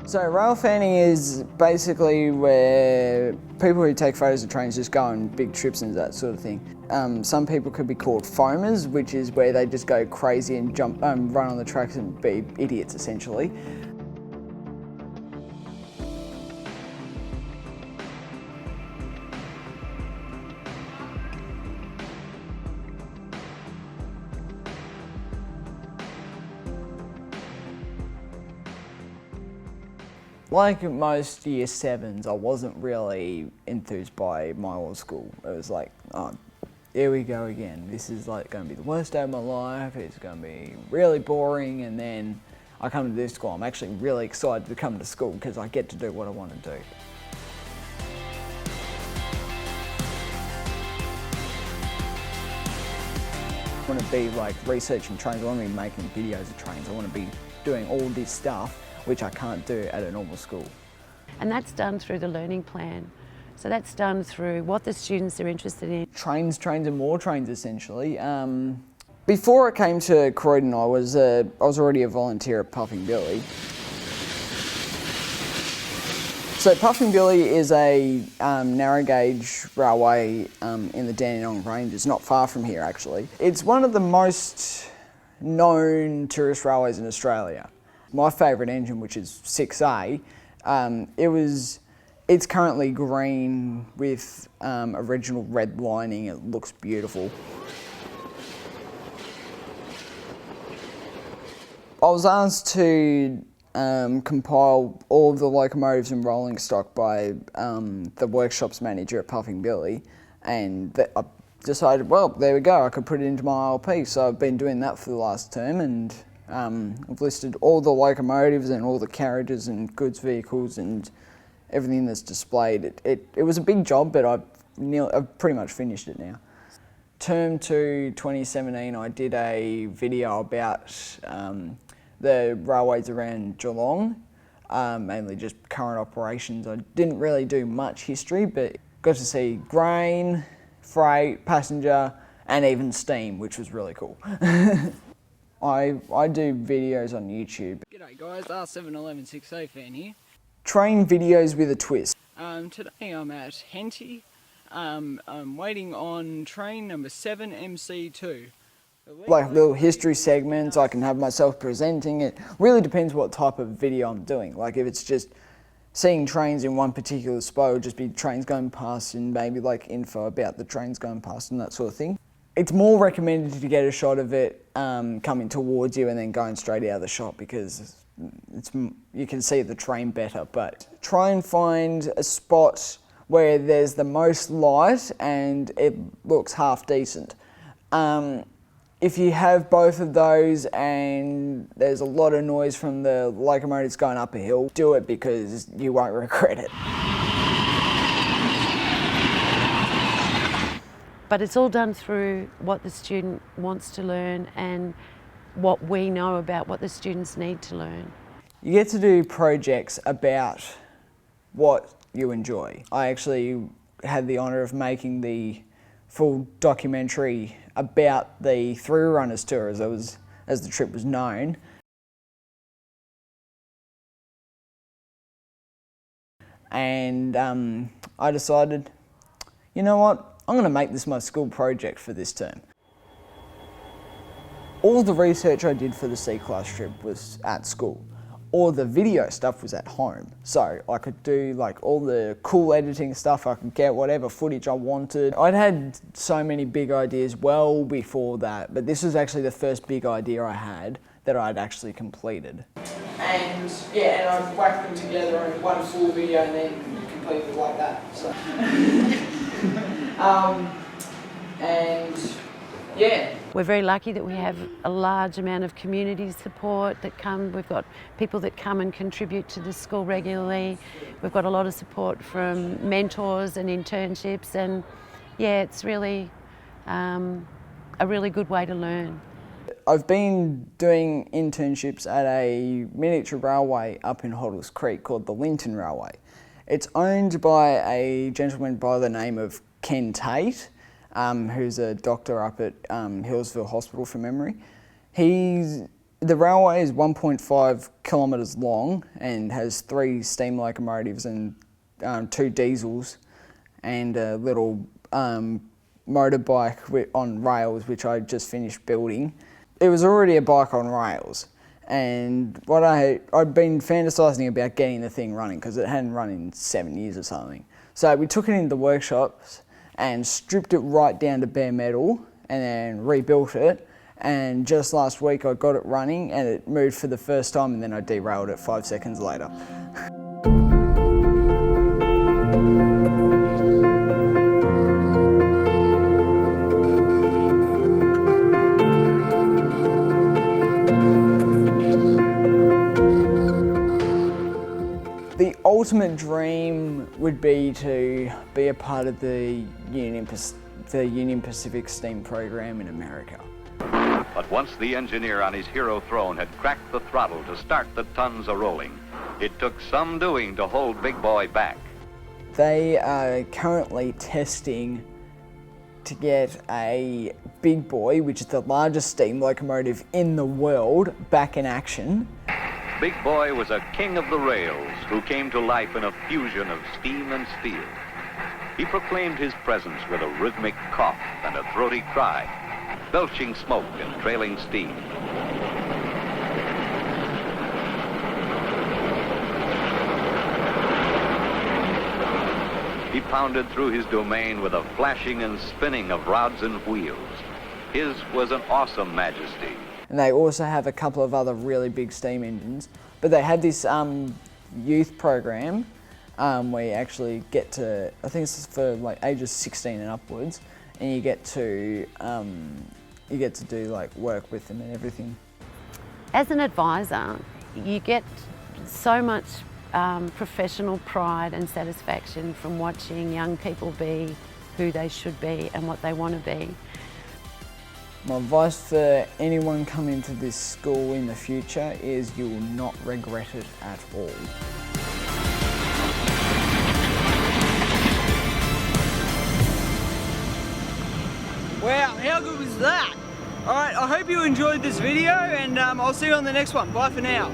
So rail fanning is basically where people who take photos of trains just go on big trips and that sort of thing. Some people could be called foamers, which is where they just go crazy and jump, run on the tracks and be idiots essentially. Like most year 7s, I wasn't really enthused by my old school. It was like, oh, here we go again. This is like going to be the worst day of my life. It's going to be really boring. And then I come to this school. I'm actually really excited to come to school because I get to do what I want to do. I want to be like researching trains. I want to be making videos of trains. I want to be doing all this stuff which I can't do at a normal school. And that's done through the learning plan. So that's done through what the students are interested in. Trains and more trains essentially. Before I came to Croydon, I was already a volunteer at Puffing Billy. So Puffing Billy is a narrow gauge railway in the Dandenong Ranges, not far from here actually. It's one of the most known tourist railways in Australia. My favourite engine, which is 6A, it's currently green with original red lining. It looks beautiful. I was asked to compile all of the locomotives and rolling stock by the workshops manager at Puffing Billy, and I decided, well, there we go, I could put it into my ILP. So I've been doing that for the last term, and I've listed all the locomotives and all the carriages and goods vehicles and everything that's displayed. It was a big job, but I've pretty much finished it now. Term 2 2017, I did a video about the railways around Geelong, mainly just current operations. I didn't really do much history, but got to see grain, freight, passenger, and even steam, which was really cool. I do videos on YouTube. G'day guys, R7116A fan here. Train videos with a twist. Today I'm at Henty. I'm waiting on train number 7 MC2. Like little history segments, I can have myself presenting. It really depends what type of video I'm doing. Like if it's just seeing trains in one particular spot, it'll just be trains going past and maybe like info about the trains going past and that sort of thing. It's more recommended to get a shot of it coming towards you and then going straight out of the shot because you can see the train better. But try and find a spot where there's the most light and it looks half decent. If you have both of those and there's a lot of noise from the locomotives going up a hill, do it because you won't regret it. But it's all done through what the student wants to learn and what we know about what the students need to learn. You get to do projects about what you enjoy. I actually had the honour of making the full documentary about the Through Runners tour as the trip was known. And I decided, you know what? I'm going to make this my school project for this term. All the research I did for the C-class trip was at school. All the video stuff was at home. So I could do like all the cool editing stuff, I could get whatever footage I wanted. I'd had so many big ideas well before that, but this was actually the first big idea I had that I'd actually completed. And yeah, and I whacked them together in one full video and then completed like that. So. And yeah. We're very lucky that we have a large amount of community support that come. We've got people that come and contribute to the school regularly. We've got a lot of support from mentors and internships, and yeah, it's really a really good way to learn. I've been doing internships at a miniature railway up in Hoddles Creek called the Linton Railway. It's owned by a gentleman by the name of Ken Tate, who's a doctor up at Hillsville Hospital from memory. He's The railway is 1.5 kilometres long and has 3 steam locomotives and 2 diesels and a little motorbike on rails, which I just finished building. It was already a bike on rails, and I'd been fantasising about getting the thing running because it hadn't run in 7 years or something. So we took it into the workshops and stripped it right down to bare metal and then rebuilt it. And just last week I got it running and it moved for the first time, and then I derailed it 5 seconds later. The ultimate dream would be to be a part of the Union Pacific Steam program in America. But once the engineer on his hero throne had cracked the throttle to start the tons a-rolling, it took some doing to hold Big Boy back. They are currently testing to get a Big Boy, which is the largest steam locomotive in the world, back in action. Big Boy was a king of the rails who came to life in a fusion of steam and steel. He proclaimed his presence with a rhythmic cough and a throaty cry, belching smoke and trailing steam. He pounded through his domain with a flashing and spinning of rods and wheels. His was an awesome majesty. And they also have a couple of other really big steam engines. But they had this youth program where you actually get to, I think it's for like ages 16 and upwards, and you get to do like work with them and everything. As an advisor, you get so much professional pride and satisfaction from watching young people be who they should be and what they want to be. My advice for anyone coming to this school in the future is you will not regret it at all. Wow, how good was that? Alright, I hope you enjoyed this video, and I'll see you on the next one. Bye for now.